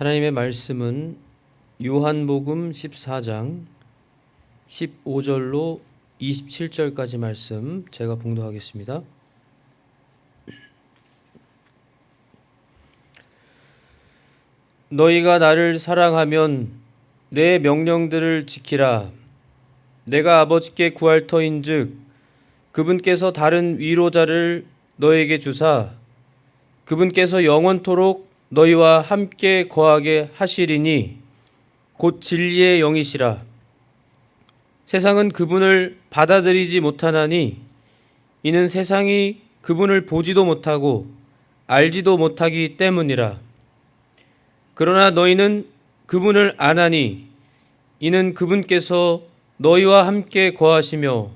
하나님의 말씀은 요한복음 14장 15절로 27절까지 말씀 제가 봉독하겠습니다. 너희가 나를 사랑하면 내 명령들을 지키라. 내가 아버지께 구할 터인즉 그분께서 다른 위로자를 너에게 주사 그분께서 영원토록 너희와 함께 거하게 하시리니 곧 진리의 영이시라. 세상은 그분을 받아들이지 못하나니 이는 세상이 그분을 보지도 못하고 알지도 못하기 때문이라. 그러나 너희는 그분을 아나니 이는 그분께서 너희와 함께 거하시며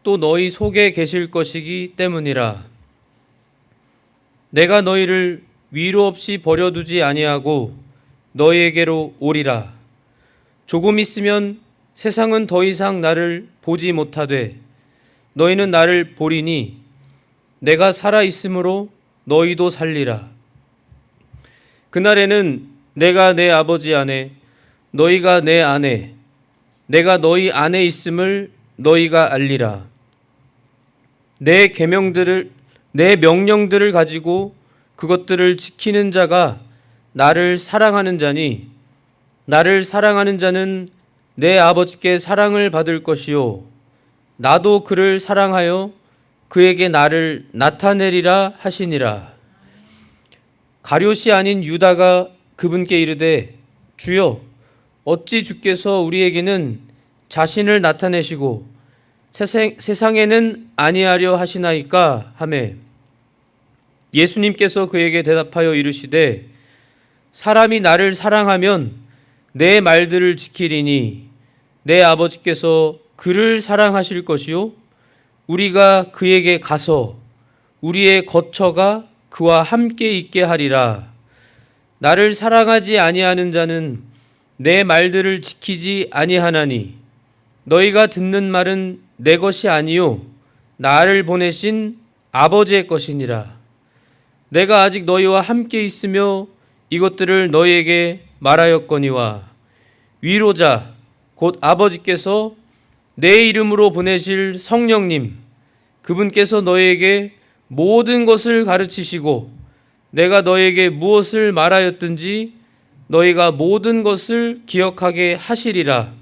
또 너희 속에 계실 것이기 때문이라. 내가 너희를 위로 없이 버려두지 아니하고 너희에게로 오리라. 조금 있으면 세상은 더 이상 나를 보지 못하되 너희는 나를 보리니 내가 살아 있으므로 너희도 살리라. 그날에는 내가 내 아버지 안에 너희가 내 안에 내가 너희 안에 있음을 너희가 알리라. 내 명령들을 가지고 그것들을 지키는 자가 나를 사랑하는 자니 나를 사랑하는 자는 내 아버지께 사랑을 받을 것이요 나도 그를 사랑하여 그에게 나를 나타내리라 하시니라. 가룟이 아닌 유다가 그분께 이르되 주여 어찌 주께서 우리에게는 자신을 나타내시고 세상에는 아니하려 하시나이까 하매 예수님께서 그에게 대답하여 이르시되 사람이 나를 사랑하면 내 말들을 지키리니 내 아버지께서 그를 사랑하실 것이요 우리가 그에게 가서 우리의 거처가 그와 함께 있게 하리라. 나를 사랑하지 아니하는 자는 내 말들을 지키지 아니하나니 너희가 듣는 말은 내 것이 아니요 나를 보내신 아버지의 것이니라. 내가 아직 너희와 함께 있으며 이것들을 너희에게 말하였거니와 위로자 곧 아버지께서 내 이름으로 보내실 성령님 그분께서 너희에게 모든 것을 가르치시고 내가 너희에게 무엇을 말하였든지 너희가 모든 것을 기억하게 하시리라.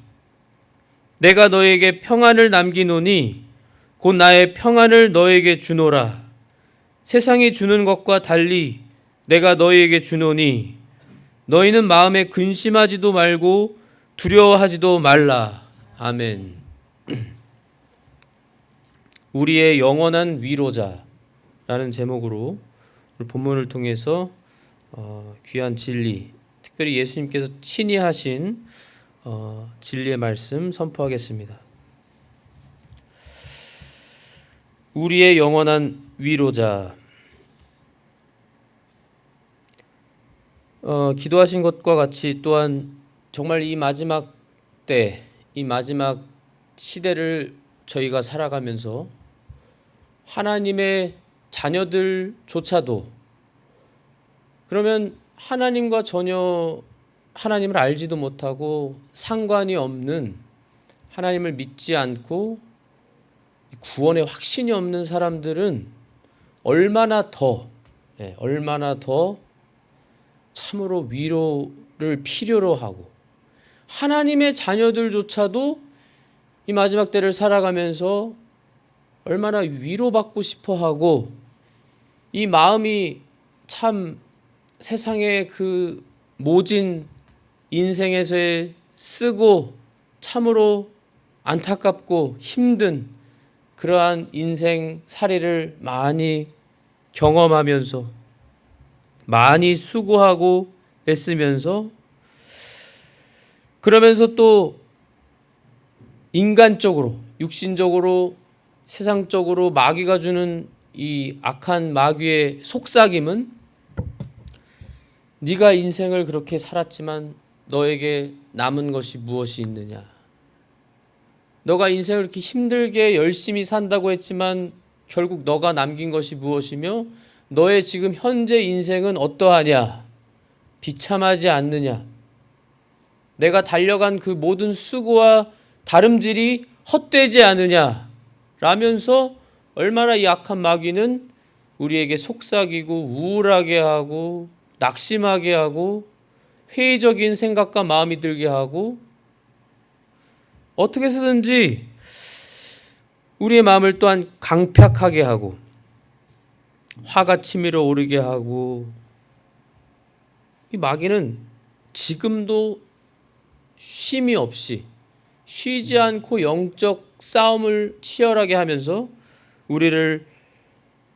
내가 너희에게 평안을 남기노니 곧 나의 평안을 너희에게 주노라. 세상이 주는 것과 달리 내가 너희에게 주노니 너희는 마음에 근심하지도 말고 두려워하지도 말라. 아멘. 우리의 영원한 위로자라는 제목으로 오늘 본문을 통해서 귀한 진리, 특별히 예수님께서 친히 하신 진리의 말씀 선포하겠습니다. 우리의 영원한 위로자. 기도하신 것과 같이 또한 정말 이 마지막 때, 이 마지막 시대를 저희가 살아가면서 하나님의 자녀들조차도 그러면 하나님과 전혀 하나님을 알지도 못하고 상관이 없는 하나님을 믿지 않고 구원에 확신이 없는 사람들은 얼마나 더 참으로 위로를 필요로 하고 하나님의 자녀들조차도 이 마지막 때를 살아가면서 얼마나 위로받고 싶어하고 이 마음이 참 세상의 그 모진 인생에서의 쓰고 참으로 안타깝고 힘든 그러한 인생 사례를 많이 경험하면서 많이 수고하고 애쓰면서 그러면서 또 인간적으로 육신적으로 세상적으로 마귀가 주는 이 악한 마귀의 속삭임은 네가 인생을 그렇게 살았지만 너에게 남은 것이 무엇이 있느냐. 너가 인생을 이렇게 힘들게 열심히 산다고 했지만 결국 너가 남긴 것이 무엇이며 너의 지금 현재 인생은 어떠하냐. 비참하지 않느냐? 내가 달려간 그 모든 수고와 다름질이 헛되지 않으냐? 라면서 얼마나 이 악한 마귀는 우리에게 속삭이고 우울하게 하고 낙심하게 하고 회의적인 생각과 마음이 들게 하고 어떻게 해서든지 우리의 마음을 또한 강팍하게 하고 화가 치밀어 오르게 하고, 이 마귀는 지금도 쉼이 없이 쉬지 않고 영적 싸움을 치열하게 하면서 우리를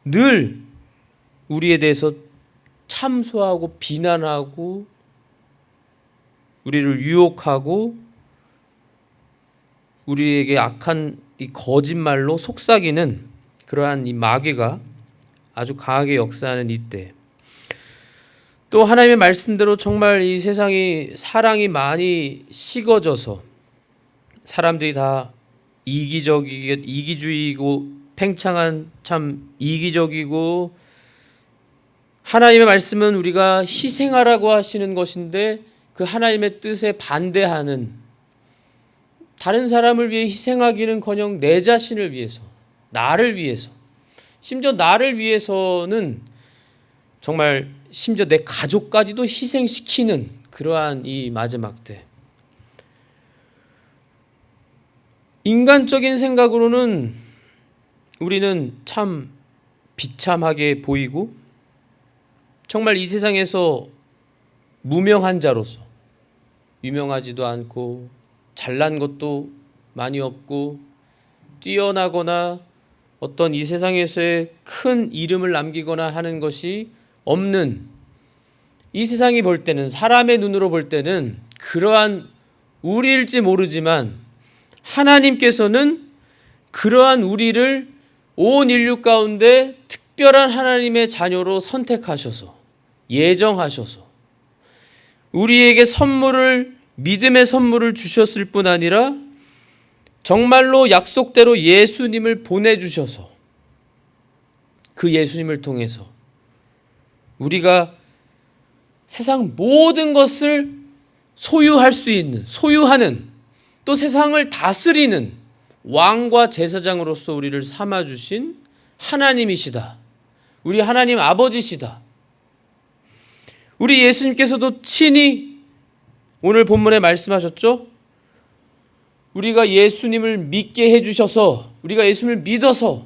늘 우리에 대해서 참소하고 비난하고 우리를 유혹하고 우리에게 악한 이 거짓말로 속삭이는 그러한 이 마귀가 아주 강하게 역사하는 이때, 또 하나님의 말씀대로 정말 이 세상이 사랑이 많이 식어져서 사람들이 다 이기주의이고 팽창한 참 이기적이고, 하나님의 말씀은 우리가 희생하라고 하시는 것인데 그 하나님의 뜻에 반대하는, 다른 사람을 위해 희생하기는커녕 내 자신을 위해서, 나를 위해서, 심지어 나를 위해서는 정말 심지어 내 가족까지도 희생시키는 그러한 이 마지막 때, 인간적인 생각으로는 우리는 참 비참하게 보이고 정말 이 세상에서 무명한 자로서, 유명하지도 않고 잘난 것도 많이 없고 뛰어나거나 어떤 이 세상에서의 큰 이름을 남기거나 하는 것이 없는, 이 세상이 볼 때는, 사람의 눈으로 볼 때는 그러한 우리일지 모르지만 하나님께서는 그러한 우리를 온 인류 가운데 특별한 하나님의 자녀로 선택하셔서 예정하셔서 우리에게 선물을, 믿음의 선물을 주셨을 뿐 아니라 정말로 약속대로 예수님을 보내주셔서 그 예수님을 통해서 우리가 세상 모든 것을 소유할 수 있는, 소유하는, 또 세상을 다스리는 왕과 제사장으로서 우리를 삼아주신 하나님이시다. 우리 하나님 아버지시다. 우리 예수님께서도 친히 오늘 본문에 말씀하셨죠? 우리가 예수님을 믿게 해주셔서, 우리가 예수님을 믿어서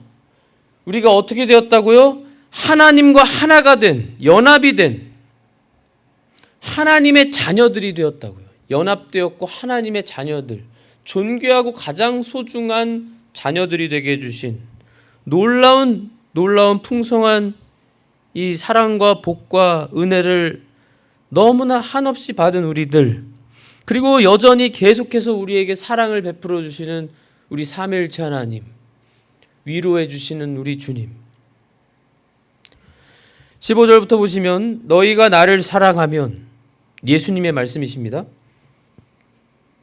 우리가 어떻게 되었다고요? 하나님과 하나가 된, 연합이 된 하나님의 자녀들이 되었다고요. 연합되었고 하나님의 자녀들, 존귀하고 가장 소중한 자녀들이 되게 해주신 놀라운 풍성한 이 사랑과 복과 은혜를 너무나 한없이 받은 우리들, 그리고 여전히 계속해서 우리에게 사랑을 베풀어 주시는 우리 삼위일체 하나님, 위로해 주시는 우리 주님. 15절부터 보시면 너희가 나를 사랑하면, 예수님의 말씀이십니다.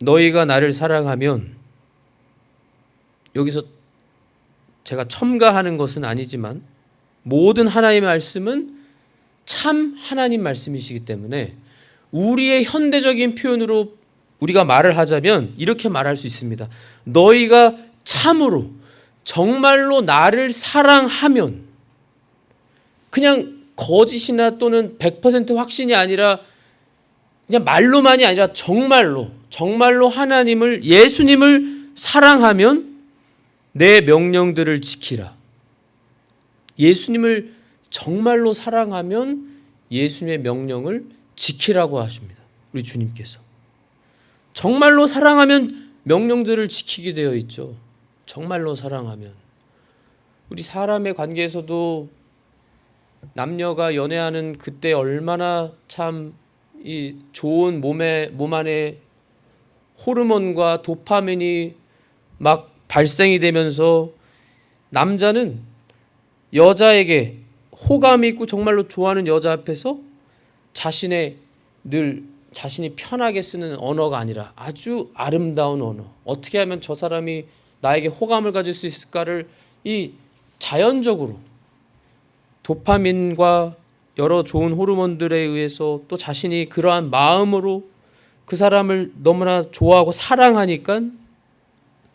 너희가 나를 사랑하면, 여기서 제가 첨가하는 것은 아니지만 모든 하나님의 말씀은 참 하나님 말씀이시기 때문에 우리의 현대적인 표현으로 우리가 말을 하자면 이렇게 말할 수 있습니다. 너희가 참으로 정말로 나를 사랑하면, 그냥 거짓이나 또는 100% 확신이 아니라 그냥 말로만이 아니라 정말로 하나님을, 예수님을 사랑하면 내 명령들을 지키라. 예수님을 정말로 사랑하면 예수님의 명령을 지키라고 하십니다. 우리 주님께서 정말로 사랑하면 명령들을 지키게 되어 있죠. 정말로 사랑하면. 우리 사람의 관계에서도 남녀가 연애하는 그때 얼마나 참 이 좋은 몸 안에 호르몬과 도파민이 막 발생이 되면서 남자는 여자에게 호감이 있고 정말로 좋아하는 여자 앞에서 자신이 편하게 쓰는 언어가 아니라 아주 아름다운 언어, 어떻게 하면 저 사람이 나에게 호감을 가질 수 있을까를 이 자연적으로 도파민과 여러 좋은 호르몬들에 의해서 또 자신이 그러한 마음으로 그 사람을 너무나 좋아하고 사랑하니까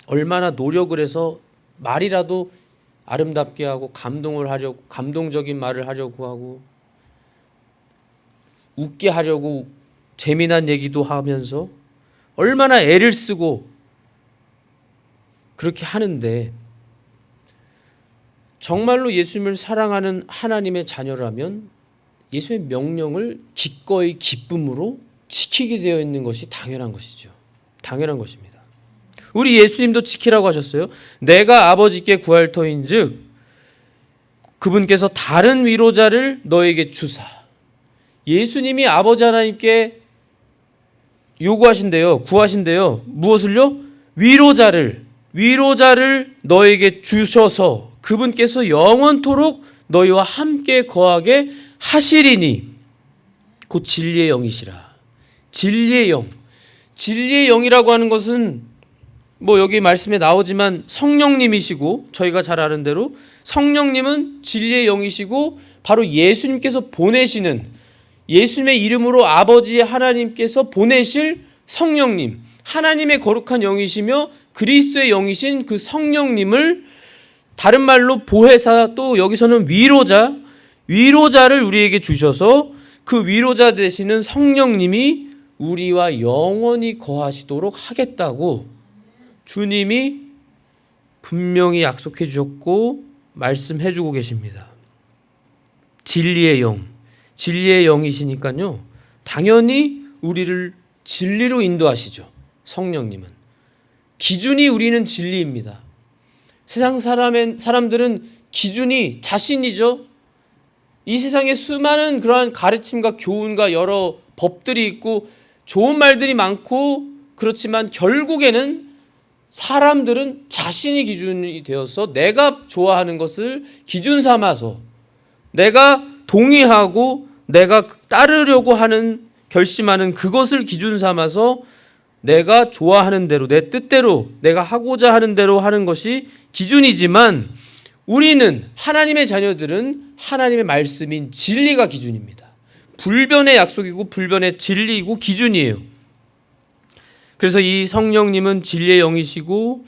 얼마나 노력을 해서 말이라도 아름답게 하고 감동을 하려고, 감동적인 말을 하려고 하고 웃게 하려고 재미난 얘기도 하면서 얼마나 애를 쓰고 그렇게 하는데, 정말로 예수님을 사랑하는 하나님의 자녀라면 예수의 명령을 기꺼이 기쁨으로 지키게 되어 있는 것이 당연한 것이죠. 당연한 것입니다. 우리 예수님도 지키라고 하셨어요. 내가 아버지께 구할 터인즉 그분께서 다른 위로자를 너에게 주사. 예수님이 아버지 하나님께 요구하신대요. 구하신대요. 무엇을요? 위로자를 너에게 주셔서 그분께서 영원토록 너희와 함께 거하게 하시리니 곧 진리의 영이시라. 진리의 영. 진리의 영이라고 하는 것은 뭐 여기 말씀에 나오지만 성령님이시고, 저희가 잘 아는 대로 성령님은 진리의 영이시고 바로 예수님께서 보내시는, 예수님의 이름으로 아버지 하나님께서 보내실 성령님, 하나님의 거룩한 영이시며 그리스도의 영이신 그 성령님을 다른 말로 보혜사, 또 여기서는 위로자를 우리에게 주셔서 그 위로자 되시는 성령님이 우리와 영원히 거하시도록 하겠다고 주님이 분명히 약속해 주셨고 말씀해 주고 계십니다. 진리의 영이시니까요, 당연히 우리를 진리로 인도하시죠. 성령님은 기준이, 우리는 진리입니다. 세상 사람들은 기준이 자신이죠. 이 세상에 수많은 그러한 가르침과 교훈과 여러 법들이 있고 좋은 말들이 많고, 그렇지만 결국에는 사람들은 자신이 기준이 되어서 내가 좋아하는 것을 기준 삼아서 내가 동의하고 내가 따르려고 하는, 결심하는 그것을 기준 삼아서 내가 좋아하는 대로, 내 뜻대로, 내가 하고자 하는 대로 하는 것이 기준이지만, 우리는, 하나님의 자녀들은 하나님의 말씀인 진리가 기준입니다. 불변의 약속이고 불변의 진리이고 기준이에요. 그래서 이 성령님은 진리의 영이시고,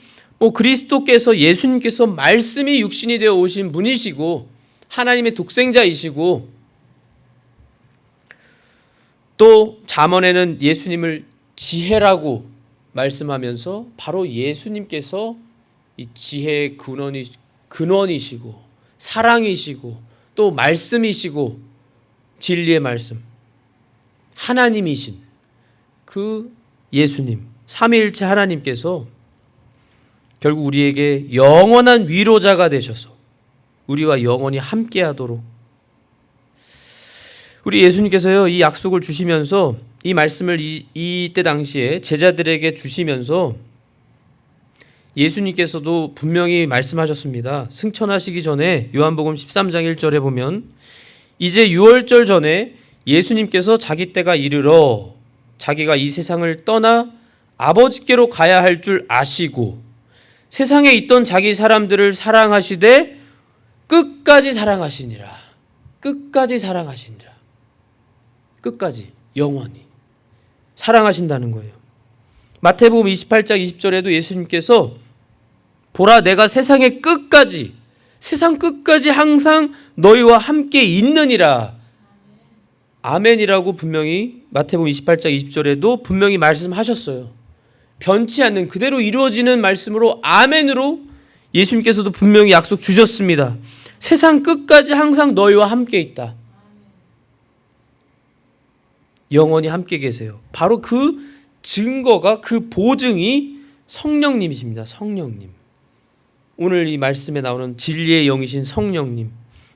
그리스도께서, 예수님께서 말씀이 육신이 되어 오신 분이시고 하나님의 독생자이시고, 또 잠언에는 예수님을 지혜라고 말씀하면서 바로 예수님께서 이 지혜의 근원이시고 사랑이시고 또 말씀이시고 진리의 말씀, 하나님이신 그 예수님, 삼위일체 하나님께서 결국 우리에게 영원한 위로자가 되셔서 우리와 영원히 함께하도록, 우리 예수님께서요, 이 약속을 주시면서 이 말씀을 이때 당시에 제자들에게 주시면서 예수님께서도 분명히 말씀하셨습니다. 승천하시기 전에 요한복음 13장 1절에 보면, 이제 유월절 전에 예수님께서 자기 때가 이르러 자기가 이 세상을 떠나 아버지께로 가야 할 줄 아시고 세상에 있던 자기 사람들을 사랑하시되 끝까지 사랑하시니라. 끝까지 사랑하시니라. 끝까지 영원히 사랑하신다는 거예요. 마태복음 28장 20절에도 예수님께서 보라, 내가 세상 끝까지 항상 너희와 함께 있느니라. 아멘이라고 분명히 마태복음 28장 20절에도 분명히 말씀하셨어요. 변치 않는, 그대로 이루어지는 말씀으로 아멘으로 예수님께서도 분명히 약속 주셨습니다. 세상 끝까지 항상 너희와 함께 있다. 영원히 함께 계세요. 바로 그 증거가, 그 보증이 성령님이십니다. 성령님. 오늘 이 말씀에 나오는 진리의 영이신 성령님,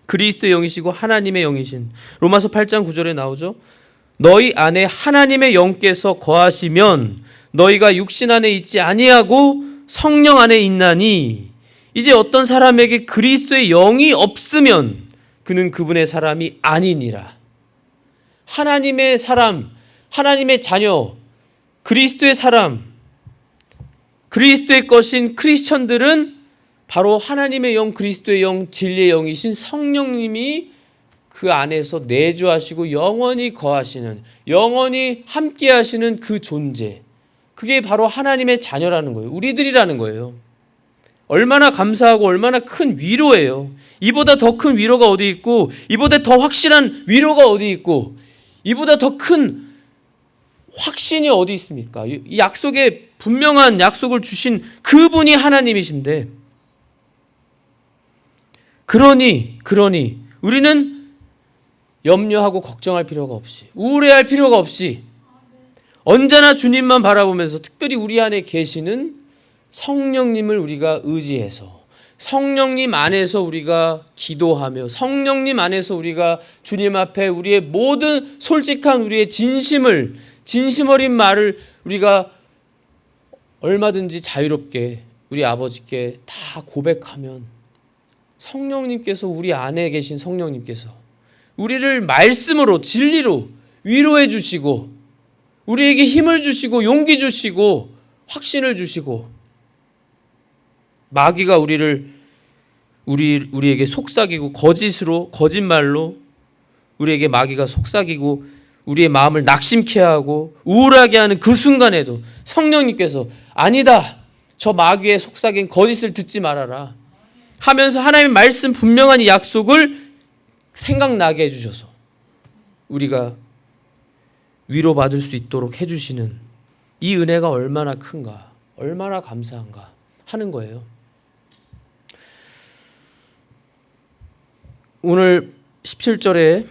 그리스도의 영이시고 하나님의 영이신, 로마서 8장 9절에 나오죠. 너희 안에 하나님의 영께서 거하시면 너희가 육신 안에 있지 아니하고 성령 안에 있나니, 이제 어떤 사람에게 그리스도의 영이 없으면 그는 그분의 사람이 아니니라. 하나님의 사람, 하나님의 자녀, 그리스도의 사람, 그리스도의 것인 크리스천들은 바로 하나님의 영, 그리스도의 영, 진리의 영이신 성령님이 그 안에서 내주하시고 영원히 거하시는, 영원히 함께 하시는 그 존재, 그게 바로 하나님의 자녀라는 거예요. 우리들이라는 거예요. 얼마나 감사하고 얼마나 큰 위로예요. 이보다 더 큰 위로가 어디 있고, 이보다 더 확실한 위로가 어디 있고, 이보다 더 큰 확신이 어디 있습니까? 이 약속에 분명한 약속을 주신 그분이 하나님이신데, 그러니 우리는 염려하고 걱정할 필요가 없이, 우울해할 필요가 없이 언제나 주님만 바라보면서, 특별히 우리 안에 계시는 성령님을 우리가 의지해서, 성령님 안에서 우리가 기도하며, 성령님 안에서 우리가 주님 앞에 우리의 모든 솔직한 우리의 진심 어린 말을 우리가 얼마든지 자유롭게 우리 아버지께 다 고백하면, 성령님께서, 우리 안에 계신 성령님께서 우리를 말씀으로, 진리로 위로해 주시고, 우리에게 힘을 주시고 용기 주시고 확신을 주시고, 마귀가 우리에게 속삭이고, 거짓말로 우리에게 마귀가 속삭이고 우리의 마음을 낙심케 하고 우울하게 하는 그 순간에도 성령님께서 아니다, 저 마귀의 속삭인 거짓을 듣지 말아라 하면서 하나님의 말씀 분명한 이 약속을 생각나게 해주셔서 우리가 위로받을 수 있도록 해주시는 이 은혜가 얼마나 큰가, 얼마나 감사한가 하는 거예요. 오늘 17절에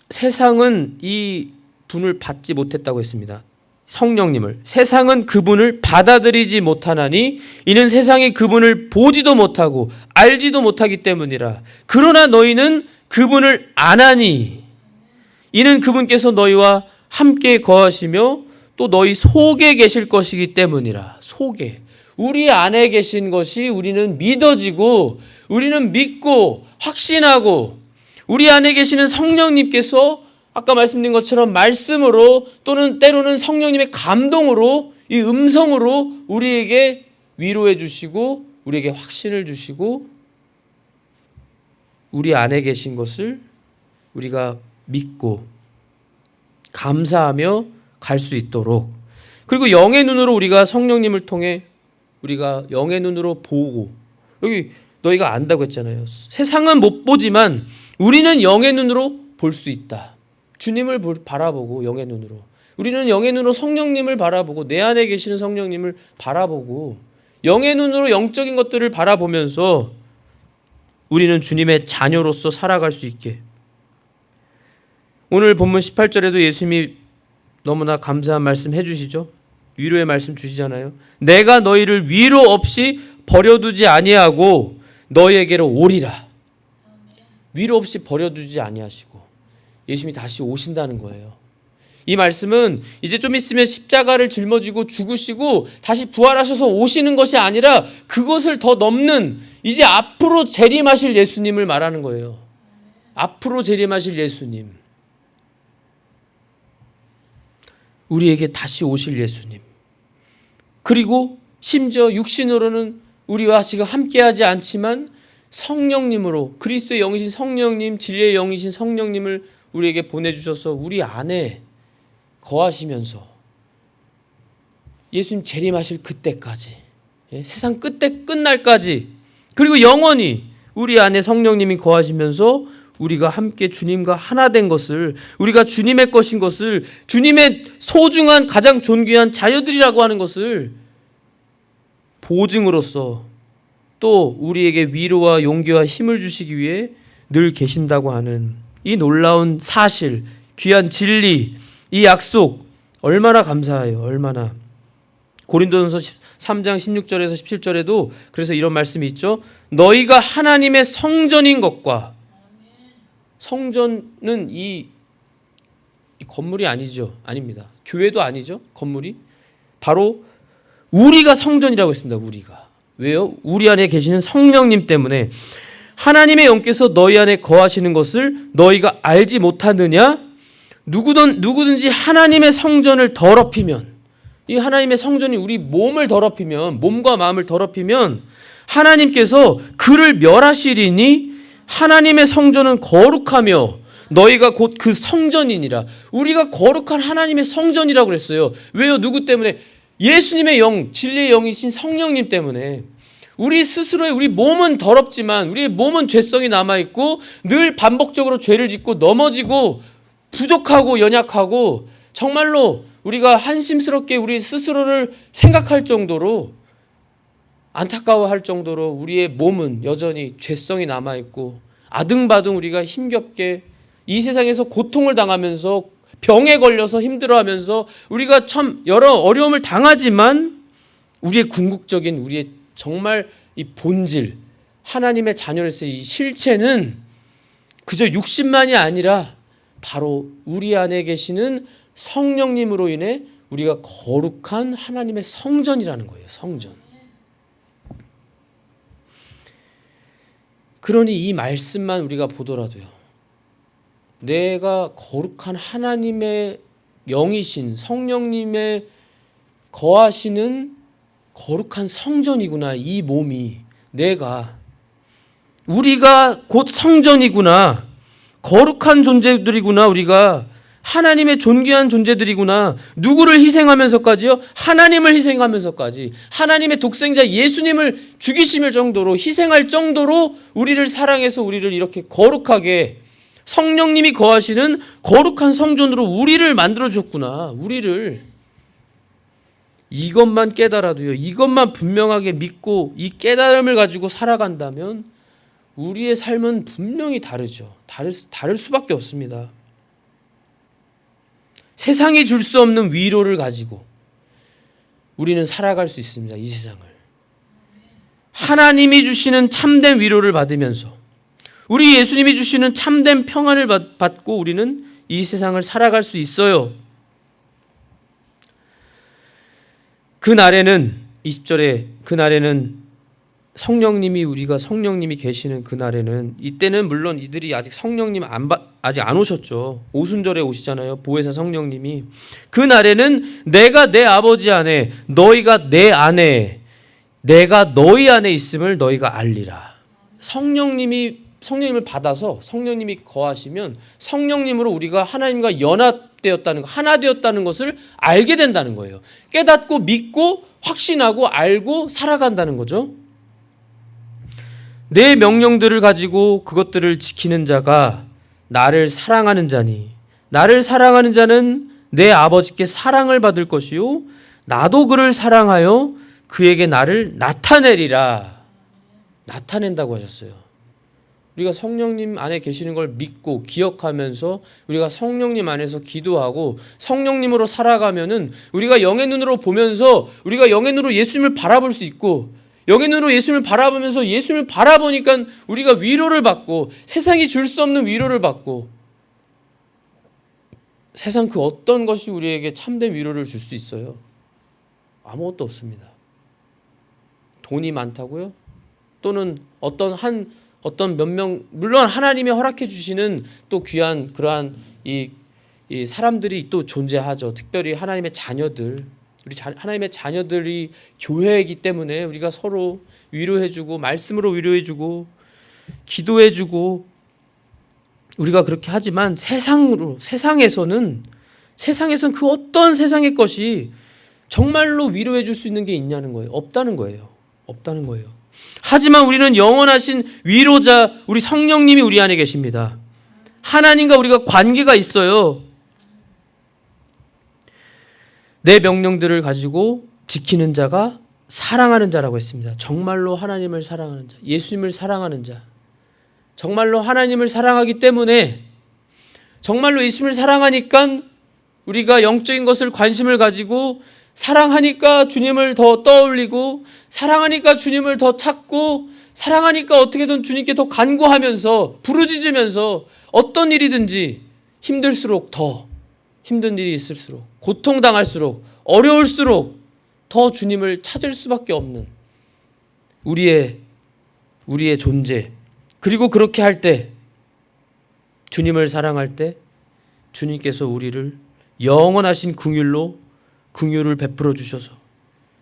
세상은 이 분을 받지 못했다고 했습니다. 성령님을. 세상은 그분을 받아들이지 못하나니 이는 세상이 그분을 보지도 못하고 알지도 못하기 때문이라. 그러나 너희는 그분을 아나니 이는 그분께서 너희와 함께 거하시며 또 너희 속에 계실 것이기 때문이라. 속에. 우리 안에 계신 것이 우리는 믿어지고, 우리는 믿고 확신하고, 우리 안에 계시는 성령님께서 아까 말씀드린 것처럼 말씀으로 또는 때로는 성령님의 감동으로, 이 음성으로 우리에게 위로해 주시고 우리에게 확신을 주시고 우리 안에 계신 것을 우리가 믿고 감사하며 갈 수 있도록, 그리고 영의 눈으로 우리가 성령님을 통해 우리가 영의 눈으로 보고, 여기 너희가 안다고 했잖아요. 세상은 못 보지만 우리는 영의 눈으로 볼 수 있다. 주님을 바라보고 영의 눈으로, 우리는 영의 눈으로 성령님을 바라보고 내 안에 계시는 성령님을 바라보고 영의 눈으로 영적인 것들을 바라보면서 우리는 주님의 자녀로서 살아갈 수 있게. 오늘 본문 18절에도 예수님이 너무나 감사한 말씀 해주시죠. 위로의 말씀 주시잖아요. 내가 너희를 위로 없이 버려두지 아니하고 너희에게로 오리라. 위로 없이 버려두지 아니하시고 예수님이 다시 오신다는 거예요. 이 말씀은 이제 좀 있으면 십자가를 짊어지고 죽으시고 다시 부활하셔서 오시는 것이 아니라 그것을 더 넘는, 이제 앞으로 재림하실 예수님을 말하는 거예요. 앞으로 재림하실 예수님, 우리에게 다시 오실 예수님, 그리고 심지어 육신으로는 우리와 지금 함께하지 않지만 성령님으로, 그리스도의 영이신 성령님, 진리의 영이신 성령님을 우리에게 보내주셔서 우리 안에 거하시면서 예수님 재림하실 그때까지, 세상 끝날까지, 그리고 영원히 우리 안에 성령님이 거하시면서 우리가 함께 주님과 하나 된 것을, 우리가 주님의 것인 것을, 주님의 소중한 가장 존귀한 자녀들이라고 하는 것을 보증으로써 또 우리에게 위로와 용기와 힘을 주시기 위해 늘 계신다고 하는 이 놀라운 사실, 귀한 진리, 이 약속 얼마나 감사해요. 얼마나. 고린도전서 3장 16절에서 17절에도 그래서 이런 말씀이 있죠. 너희가 하나님의 성전인 것과, 성전은 이 건물이 아니죠. 아닙니다. 교회도 아니죠. 건물이. 바로 우리가 성전이라고 했습니다. 우리가. 왜요? 우리 안에 계시는 성령님 때문에. 하나님의 영께서 너희 안에 거하시는 것을 너희가 알지 못하느냐? 누구든지 하나님의 성전을 더럽히면, 이 하나님의 성전이 우리 몸을 더럽히면, 몸과 마음을 더럽히면 하나님께서 그를 멸하시리니 하나님의 성전은 거룩하며 너희가 곧 그 성전이니라. 우리가 거룩한 하나님의 성전이라고 그랬어요. 왜요? 누구 때문에? 예수님의 영, 진리의 영이신 성령님 때문에. 우리 스스로의 우리 몸은 더럽지만 우리의 몸은 죄성이 남아있고 늘 반복적으로 죄를 짓고 넘어지고 부족하고 연약하고 정말로 우리가 한심스럽게 우리 스스로를 생각할 정도로 안타까워할 정도로 우리의 몸은 여전히 죄성이 남아있고 아등바등 우리가 힘겹게 이 세상에서 고통을 당하면서 병에 걸려서 힘들어하면서 우리가 참 여러 어려움을 당하지만 우리의 궁극적인 우리의 정말 이 본질 하나님의 자녀로서의 이 실체는 그저 육신만이 아니라 바로 우리 안에 계시는 성령님으로 인해 우리가 거룩한 하나님의 성전이라는 거예요. 성전. 그러니 이 말씀만 우리가 보더라도요. 내가 거룩한 하나님의 영이신 성령님의 거하시는 거룩한 성전이구나. 이 몸이 우리가 곧 성전이구나. 거룩한 존재들이구나. 우리가 하나님의 존귀한 존재들이구나. 누구를 희생하면서까지요? 하나님을 희생하면서까지 하나님의 독생자 예수님을 죽이실 정도로 희생할 정도로 우리를 사랑해서 우리를 이렇게 거룩하게 성령님이 거하시는 거룩한 성전으로 우리를 만들어 주셨구나. 우리를 이것만 깨달아도요. 이것만 분명하게 믿고 이 깨달음을 가지고 살아간다면 우리의 삶은 분명히 다르죠. 다를 수밖에 없습니다. 세상이 줄 수 없는 위로를 가지고 우리는 살아갈 수 있습니다. 이 세상을. 하나님이 주시는 참된 위로를 받으면서 우리 예수님이 주시는 참된 평안을 받고 우리는 이 세상을 살아갈 수 있어요. 그날에는 20절에 그날에는 우리가 성령님이 계시는 그날에는 이때는 물론 이들이 아직 성령님 아직 안 오셨죠. 오순절에 오시잖아요. 보혜사 성령님이. 그날에는 내가 내 아버지 안에 너희가 내 안에 내가 너희 안에 있음을 너희가 알리라. 성령님을 받아서 성령님이 거하시면 성령님으로 우리가 하나님과 연합되었다는 것, 하나 되었다는 것을 알게 된다는 거예요. 깨닫고 믿고 확신하고 알고 살아간다는 거죠. 내 명령들을 가지고 그것들을 지키는 자가 나를 사랑하는 자니 나를 사랑하는 자는 내 아버지께 사랑을 받을 것이요 나도 그를 사랑하여 그에게 나를 나타내리라. 나타낸다고 하셨어요. 우리가 성령님 안에 계시는 걸 믿고 기억하면서 우리가 성령님 안에서 기도하고 성령님으로 살아가면은 우리가 영의 눈으로 보면서 우리가 영의 눈으로 예수님을 바라볼 수 있고 영의 눈으로 예수님을 바라보면서 예수님을 바라보니까 우리가 위로를 받고 세상이 줄 수 없는 위로를 받고 세상 그 어떤 것이 우리에게 참된 위로를 줄 수 있어요? 아무것도 없습니다. 돈이 많다고요? 또는 어떤 몇 명, 물론 하나님이 허락해 주시는 또 귀한 그러한 이 사람들이 또 존재하죠. 특별히 하나님의 자녀들, 하나님의 자녀들이 교회이기 때문에 우리가 서로 위로해주고 말씀으로 위로해주고 기도해주고 우리가 그렇게 하지만 세상에서는 그 어떤 세상의 것이 정말로 위로해줄 수 있는 게 있냐는 거예요. 없다는 거예요. 하지만 우리는 영원하신 위로자 우리 성령님이 우리 안에 계십니다. 하나님과 우리가 관계가 있어요. 내 명령들을 가지고 지키는 자가 사랑하는 자라고 했습니다. 정말로 하나님을 사랑하는 자, 예수님을 사랑하는 자, 정말로 하나님을 사랑하기 때문에 정말로 예수님을 사랑하니까 우리가 영적인 것을 관심을 가지고 사랑하니까 주님을 더 떠올리고 사랑하니까 주님을 더 찾고 사랑하니까 어떻게든 주님께 더 간구하면서 부르짖으면서 어떤 일이든지 힘들수록 더 힘든 일이 있을수록 고통당할수록 어려울수록 더 주님을 찾을 수밖에 없는 우리의 존재. 그리고 그렇게 할 때 주님을 사랑할 때 주님께서 우리를 영원하신 긍휼을 베풀어 주셔서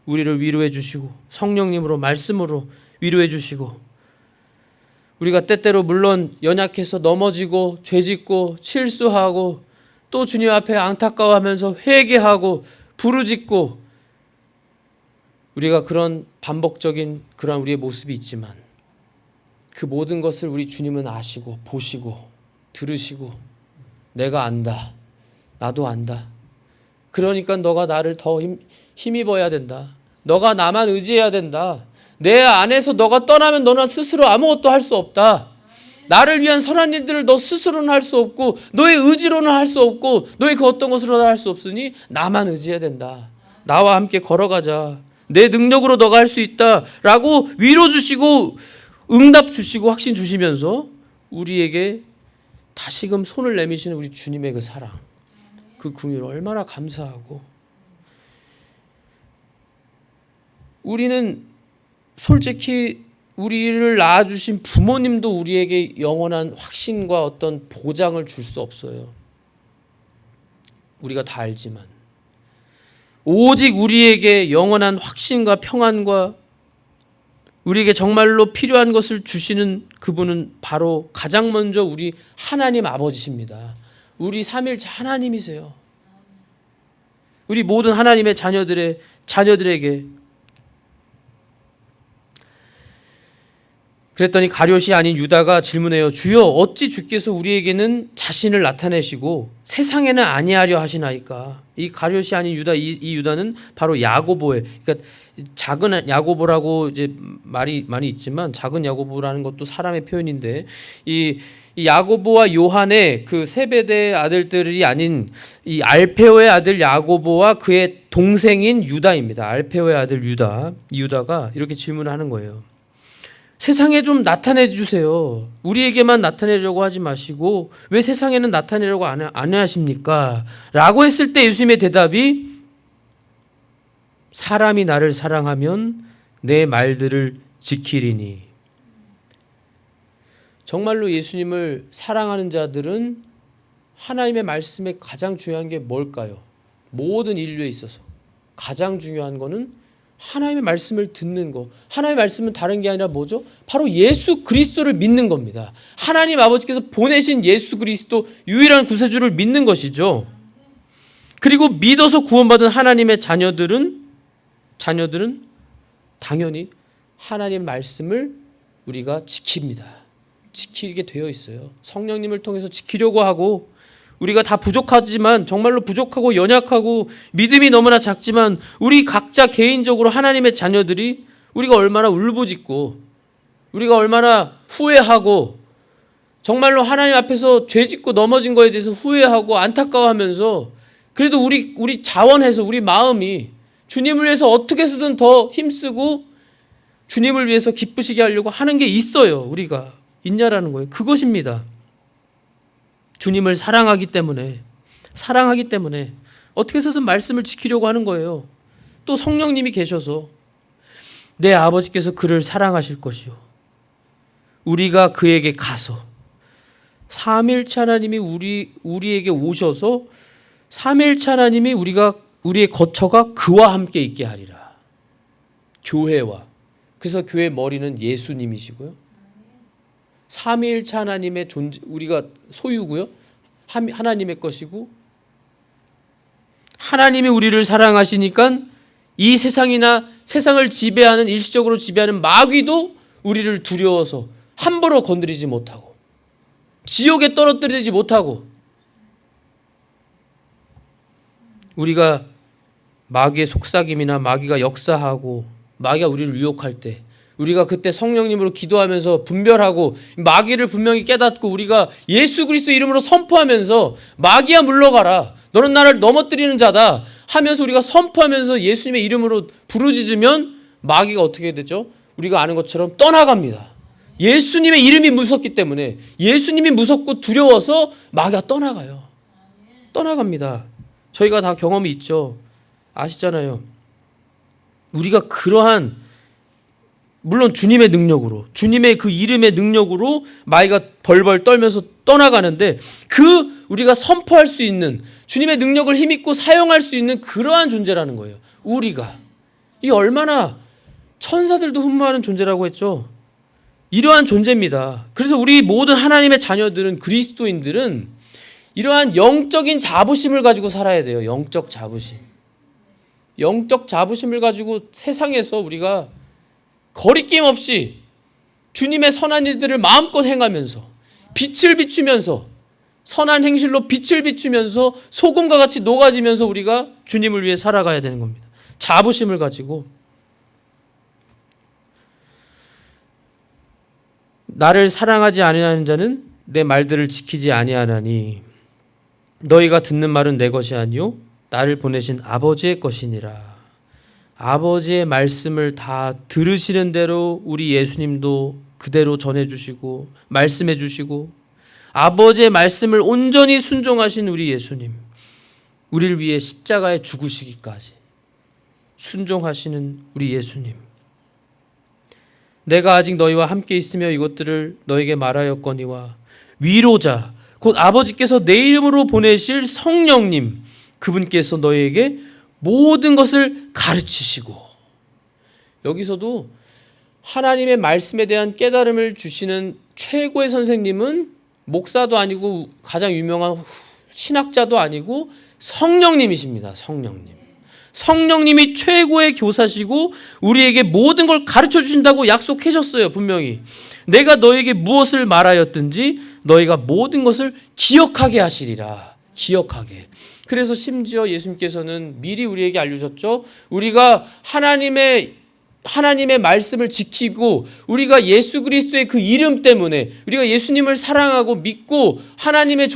우리를 위로해 주시고 성령님으로 말씀으로 위로해 주시고 우리가 때때로 물론 연약해서 넘어지고 죄짓고 실수하고 또 주님 앞에 안타까워하면서 회개하고 부르짖고 우리가 그런 반복적인 그런 우리의 모습이 있지만 그 모든 것을 우리 주님은 아시고 보시고 들으시고 내가 안다. 나도 안다. 그러니까 너가 나를 더 힘입어야 된다. 너가 나만 의지해야 된다. 내 안에서 너가 떠나면 너는 스스로 아무것도 할 수 없다. 나를 위한 선한 일들을 너 스스로는 할 수 없고 너의 의지로는 할 수 없고 너의 그 어떤 것으로도 할 수 없으니 나만 의지해야 된다. 나와 함께 걸어가자. 내 능력으로 너가 할 수 있다라고 위로 주시고 응답 주시고 확신 주시면서 우리에게 다시금 손을 내미시는 우리 주님의 그 사랑, 그 긍휼을 얼마나 감사하고 우리는 솔직히 우리를 낳아주신 부모님도 우리에게 영원한 확신과 어떤 보장을 줄 수 없어요. 우리가 다 알지만 오직 우리에게 영원한 확신과 평안과 우리에게 정말로 필요한 것을 주시는 그분은 바로 가장 먼저 우리 하나님 아버지십니다. 우리 삼일체 하나님이세요. 우리 모든 하나님의 자녀들에게 그랬더니 가룟이 아닌 유다가 질문해요. 주여 어찌 주께서 우리에게는 자신을 나타내시고 세상에는 아니하려 하시나이까. 이 가룟이 아닌 유다, 이 유다는 바로 야고보예요. 그러니까 작은 야고보라고 이제 말이 많이 있지만 작은 야고보라는 것도 사람의 표현인데 이 야고보와 요한의 그 세베대의 아들들이 아닌 이 알페오의 아들 야고보와 그의 동생인 유다입니다. 알페오의 아들 유다. 이 유다가 이렇게 질문을 하는 거예요. 세상에 좀 나타내 주세요. 우리에게만 나타내려고 하지 마시고 왜 세상에는 나타내려고 안 하십니까? 라고 했을 때 예수님의 대답이 사람이 나를 사랑하면 내 말들을 지키리니. 정말로 예수님을 사랑하는 자들은 하나님의 말씀에 가장 중요한 게 뭘까요? 모든 인류에 있어서 가장 중요한 거는 하나님의 말씀을 듣는 거. 하나님의 말씀은 다른 게 아니라 뭐죠? 바로 예수 그리스도를 믿는 겁니다. 하나님 아버지께서 보내신 예수 그리스도 유일한 구세주를 믿는 것이죠. 그리고 믿어서 구원받은 하나님의 자녀들은 당연히 하나님 말씀을 우리가 지킵니다. 지키게 되어 있어요. 성령님을 통해서 지키려고 하고 우리가 다 부족하지만 정말로 부족하고 연약하고 믿음이 너무나 작지만 우리 각자 개인적으로 하나님의 자녀들이 우리가 얼마나 울부짖고 우리가 얼마나 후회하고 정말로 하나님 앞에서 죄짓고 넘어진 거에 대해서 후회하고 안타까워하면서 그래도 우리 자원해서 우리 마음이 주님을 위해서 어떻게 해서든 더 힘쓰고 주님을 위해서 기쁘시게 하려고 하는 게 있어요. 우리가 있냐라는 거예요. 그것입니다. 주님을 사랑하기 때문에 어떻게 해서든 말씀을 지키려고 하는 거예요. 또 성령님이 계셔서 내 아버지께서 그를 사랑하실 것이요 우리가 그에게 가서 삼일체 하나님이 우리에게 오셔서 삼일체 하나님이 우리의 거처가 그와 함께 있게 하리라. 교회와 그래서 교회 머리는 예수님이시고요. 삼위일체 하나님의 존재, 우리가 소유고요. 하나님의 것이고 하나님이 우리를 사랑하시니까 이 세상을 지배하는 일시적으로 지배하는 마귀도 우리를 두려워서 함부로 건드리지 못하고 지옥에 떨어뜨리지 못하고 우리가 마귀의 속삭임이나 마귀가 역사하고 마귀가 우리를 유혹할 때 우리가 그때 성령님으로 기도하면서 분별하고 마귀를 분명히 깨닫고 우리가 예수 그리스도 이름으로 선포하면서 마귀야 물러가라. 너는 나를 넘어뜨리는 자다 하면서 우리가 선포하면서 예수님의 이름으로 부르짖으면 마귀가 어떻게 되죠? 우리가 아는 것처럼 떠나갑니다. 예수님의 이름이 무섭기 때문에 예수님이 무섭고 두려워서 마귀가 떠나갑니다. 저희가 다 경험이 있죠. 아시잖아요. 우리가 그러한 물론 주님의 능력으로 주님의 그 이름의 능력으로 마귀가 벌벌 떨면서 떠나가는데 그 우리가 선포할 수 있는 주님의 능력을 힘입고 사용할 수 있는 그러한 존재라는 거예요. 우리가 이 얼마나 천사들도 흠모하는 존재라고 했죠. 이러한 존재입니다. 그래서 우리 모든 하나님의 자녀들은, 그리스도인들은 이러한 영적인 자부심을 가지고 살아야 돼요. 영적 자부심. 영적 자부심을 가지고 세상에서 우리가 거리낌 없이 주님의 선한 일들을 마음껏 행하면서 빛을 비추면서, 선한 행실로 빛을 비추면서 소금과 같이 녹아지면서 우리가 주님을 위해 살아가야 되는 겁니다. 자부심을 가지고. 나를 사랑하지 아니하는 자는 내 말들을 지키지 아니하나니 너희가 듣는 말은 내 것이 아니요 나를 보내신 아버지의 것이니라. 아버지의 말씀을 다 들으시는 대로 우리 예수님도 그대로 전해주시고 말씀해주시고, 아버지의 말씀을 온전히 순종하신 우리 예수님, 우리를 위해 십자가에 죽으시기까지 순종하시는 우리 예수님, 내가 아직 너희와 함께 있으며 이것들을 너에게 말하였거니와 위로자 곧 아버지께서 내 이름으로 보내실 성령님, 그분께서 너희에게 모든 것을 가르치시고. 여기서도 하나님의 말씀에 대한 깨달음을 주시는 최고의 선생님은 목사도 아니고 가장 유명한 신학자도 아니고 성령님이십니다. 성령님. 성령님이 최고의 교사시고 우리에게 모든 걸 가르쳐 주신다고 약속하셨어요. 분명히 내가 너에게 무엇을 말하였든지 너희가 모든 것을 기억하게 하시리라. 기억하게. 그래서 심지어 예수님께서는 미리 우리에게 알려주셨죠. 우리가 하나님의 말씀을 지키고 우리가 예수 그리스도의 그 이름 때문에 우리가 예수님을 사랑하고 믿고 하나님의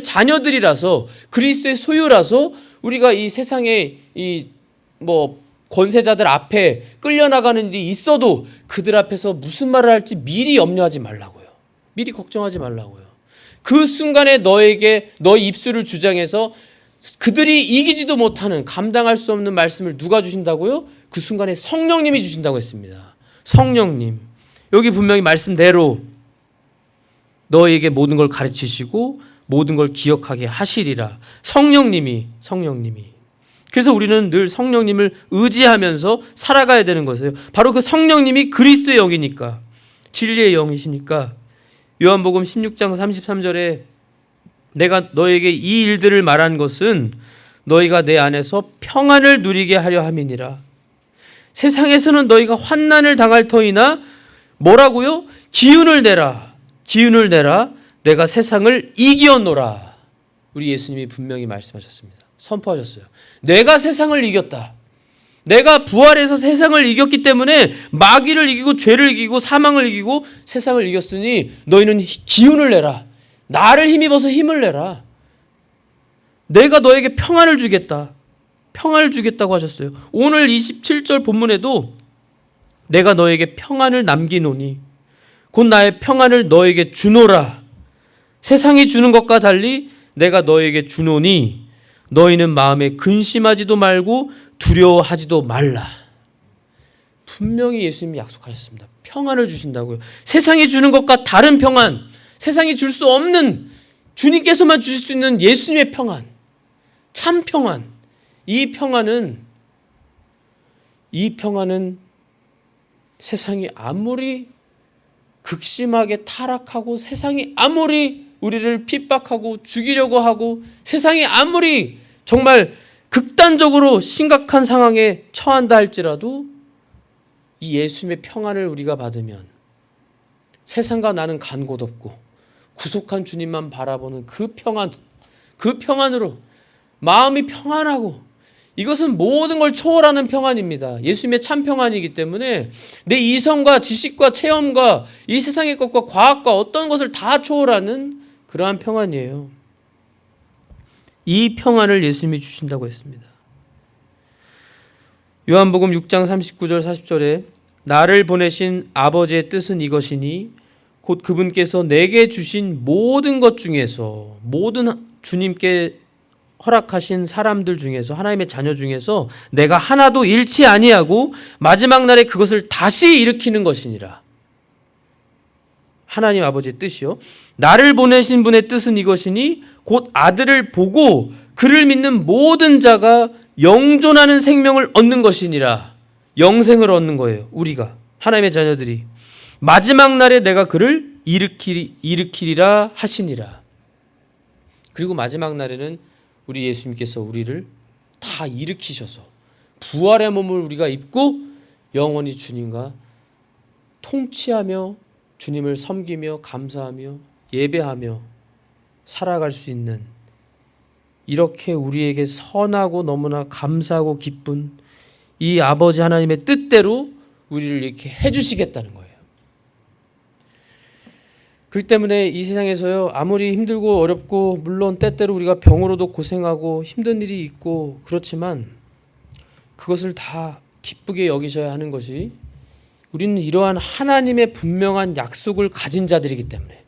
자녀들이라서, 그리스도의 소유라서 우리가 이 세상에 권세자들 앞에 끌려나가는 일이 있어도 그들 앞에서 무슨 말을 할지 미리 염려하지 말라고요. 미리 걱정하지 말라고요. 그 순간에 너에게 너의 입술을 주장해서 그들이 이기지도 못하는, 감당할 수 없는 말씀을 누가 주신다고요? 그 순간에 성령님이 주신다고 했습니다. 성령님. 여기 분명히 말씀대로 너에게 모든 걸 가르치시고 모든 걸 기억하게 하시리라. 성령님이. 그래서 우리는 늘 성령님을 의지하면서 살아가야 되는 것이에요. 바로 그 성령님이 그리스도의 영이니까, 진리의 영이시니까. 요한복음 16장 33절에 내가 너에게 이 일들을 말한 것은 너희가 내 안에서 평안을 누리게 하려 함이니라. 세상에서는 너희가 환난을 당할 터이나 뭐라고요? 기운을 내라. 내가 세상을 이기었노라. 우리 예수님이 분명히 말씀하셨습니다. 선포하셨어요. 내가 세상을 이겼다. 내가 부활해서 세상을 이겼기 때문에 마귀를 이기고 죄를 이기고 사망을 이기고 세상을 이겼으니 너희는 기운을 내라. 나를 힘입어서 힘을 내라. 내가 너에게 평안을 주겠다. 평안을 주겠다고 하셨어요. 오늘 27절 본문에도 내가 너에게 평안을 남기노니 곧 나의 평안을 너에게 주노라. 세상이 주는 것과 달리 내가 너에게 주노니 너희는 마음에 근심하지도 말고 두려워하지도 말라. 분명히 예수님이 약속하셨습니다. 평안을 주신다고요. 세상이 주는 것과 다른 평안, 세상이 줄 수 없는, 주님께서만 주실 수 있는 예수님의 평안, 참 평안. 이 평안은 세상이 아무리 극심하게 타락하고, 세상이 아무리 우리를 핍박하고 죽이려고 하고, 세상이 아무리 정말 극단적으로 심각한 상황에 처한다 할지라도 이 예수님의 평안을 우리가 받으면 세상과 나는 간 곳 없고 구속한 주님만 바라보는 그 평안으로 마음이 평안하고, 이것은 모든 걸 초월하는 평안입니다. 예수님의 참 평안이기 때문에 내 이성과 지식과 체험과 이 세상의 것과 과학과 어떤 것을 다 초월하는 그러한 평안이에요. 이 평안을 예수님이 주신다고 했습니다. 요한복음 6장 39절 40절에 나를 보내신 아버지의 뜻은 이것이니 곧 그분께서 내게 주신 모든 것 중에서, 모든 주님께 허락하신 사람들 중에서, 하나님의 자녀 중에서 내가 하나도 잃지 아니하고 마지막 날에 그것을 다시 일으키는 것이니라. 하나님 아버지의 뜻이요. 나를 보내신 분의 뜻은 이것이니 곧 아들을 보고 그를 믿는 모든 자가 영존하는 생명을 얻는 것이니라. 영생을 얻는 거예요. 우리가, 하나님의 자녀들이. 마지막 날에 내가 그를 일으키리라 하시니라. 그리고 마지막 날에는 우리 예수님께서 우리를 다 일으키셔서 부활의 몸을 우리가 입고 영원히 주님과 통치하며 주님을 섬기며 감사하며 예배하며 살아갈 수 있는, 이렇게 우리에게 선하고 너무나 감사하고 기쁜 이 아버지 하나님의 뜻대로 우리를 이렇게 해주시겠다는 거예요. 그렇기 때문에 이 세상에서요, 아무리 힘들고 어렵고 물론 때때로 우리가 병으로도 고생하고 힘든 일이 있고 그렇지만 그것을 다 기쁘게 여기셔야 하는 것이, 우리는 이러한 하나님의 분명한 약속을 가진 자들이기 때문에,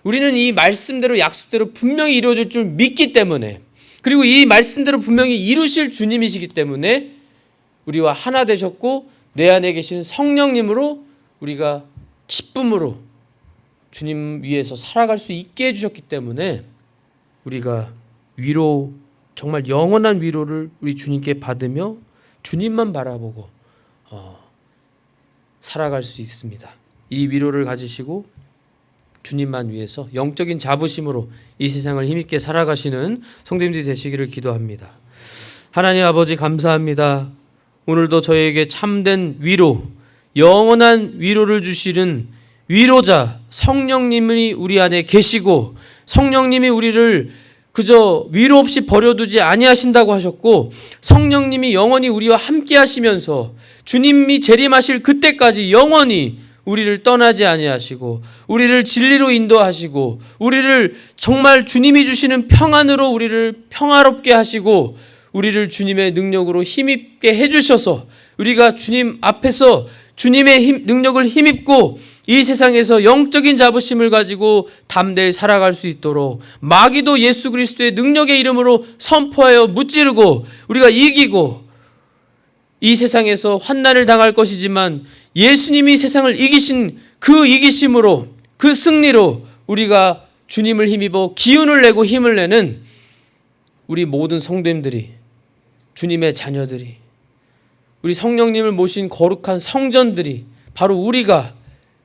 우리는 이 말씀대로 약속대로 분명히 이루어질 줄 믿기 때문에, 그리고 이 말씀대로 분명히 이루실 주님이시기 때문에 우리와 하나 되셨고 내 안에 계신 성령님으로 우리가 기쁨으로 주님 위에서 살아갈 수 있게 해주셨기 때문에 우리가 위로, 정말 영원한 위로를 우리 주님께 받으며 주님만 바라보고 살아갈 수 있습니다. 이 위로를 가지시고 주님만 위해서 영적인 자부심으로 이 세상을 힘있게 살아가시는 성도님들이 되시기를 기도합니다. 하나님 아버지 감사합니다. 오늘도 저에게 참된 위로, 영원한 위로를 주시는 위로자 성령님이 우리 안에 계시고, 성령님이 우리를 그저 위로 없이 버려두지 아니하신다고 하셨고, 성령님이 영원히 우리와 함께 하시면서 주님이 재림하실 그때까지 영원히 우리를 떠나지 아니하시고 우리를 진리로 인도하시고 우리를 정말 주님이 주시는 평안으로 우리를 평화롭게 하시고 우리를 주님의 능력으로 힘입게 해주셔서 우리가 주님 앞에서 주님의 능력을 힘입고 이 세상에서 영적인 자부심을 가지고 담대히 살아갈 수 있도록, 마귀도 예수 그리스도의 능력의 이름으로 선포하여 무찌르고 우리가 이기고, 이 세상에서 환난을 당할 것이지만 예수님이 세상을 이기신 그 이기심으로, 그 승리로 우리가 주님을 힘입어 기운을 내고 힘을 내는 우리 모든 성도님들이, 주님의 자녀들이, 우리 성령님을 모신 거룩한 성전들이, 바로 우리가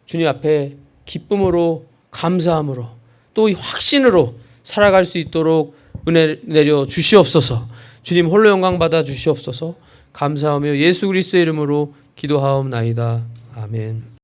주님 앞에 기쁨으로 감사함으로 또 이 확신으로 살아갈 수 있도록 은혜 내려 주시옵소서. 주님 홀로 영광 받아 주시옵소서. 감사하며 예수 그리스도의 이름으로 기도하옵나이다. 아멘.